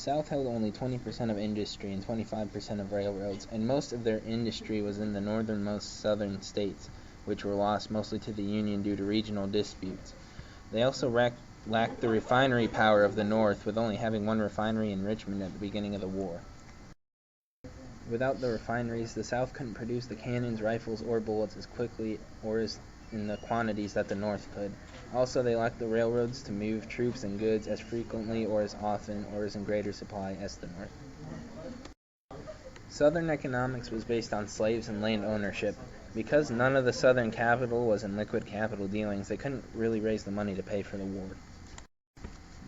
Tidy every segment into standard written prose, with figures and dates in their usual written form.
South held only 20% of industry and 25% of railroads, and most of their industry was in the northernmost southern states, which were lost mostly to the Union due to regional disputes. They also lacked the refinery power of the North, with only having one refinery in Richmond at the beginning of the war. Without the refineries, the South couldn't produce the cannons, rifles, or bullets as quickly or as in the quantities that the North could. Also, they lacked the railroads to move troops and goods as frequently or as often or as in greater supply as the North. Southern economics was based on slaves and land ownership. Because none of the Southern capital was in liquid capital dealings, they couldn't really raise the money to pay for the war.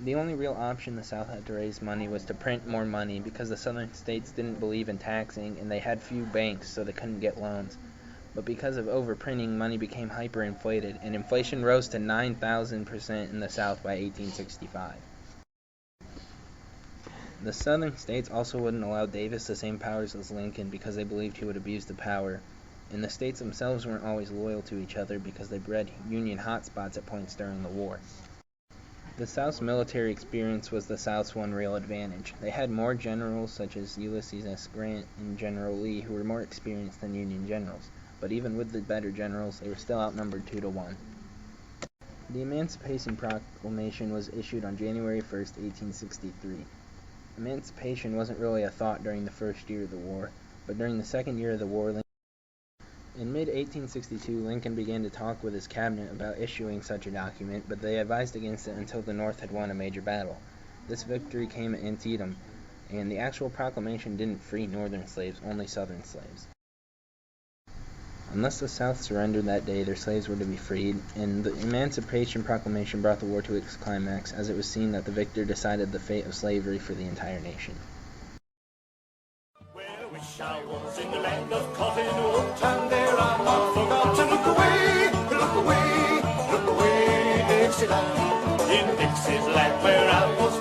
The only real option the South had to raise money was to print more money, because the Southern states didn't believe in taxing and they had few banks, so they couldn't get loans. But because of overprinting, money became hyperinflated, and inflation rose to 9,000% in the South by 1865. The Southern states also wouldn't allow Davis the same powers as Lincoln because they believed he would abuse the power, and the states themselves weren't always loyal to each other because they bred Union hotspots at points during the war. The South's military experience was the South's one real advantage. They had more generals such as Ulysses S. Grant and General Lee who were more experienced than Union generals, but even with the better generals, they were still outnumbered 2-1. The Emancipation Proclamation was issued on January 1, 1863. Emancipation wasn't really a thought during the first year of the war, but during the second year of the war, in mid-1862, Lincoln began to talk with his cabinet about issuing such a document, but they advised against it until the North had won a major battle. This victory came at Antietam, and the actual proclamation didn't free Northern slaves, only Southern slaves. Unless the South surrendered that day, their slaves were to be freed, and the Emancipation Proclamation brought the war to its climax, as it was seen that the victor decided the fate of slavery for the entire nation. Well, I wish I was in the land of cotton wool, and there I not forgot to look away, look away, look away, Dixieland. In Dixie's land where I was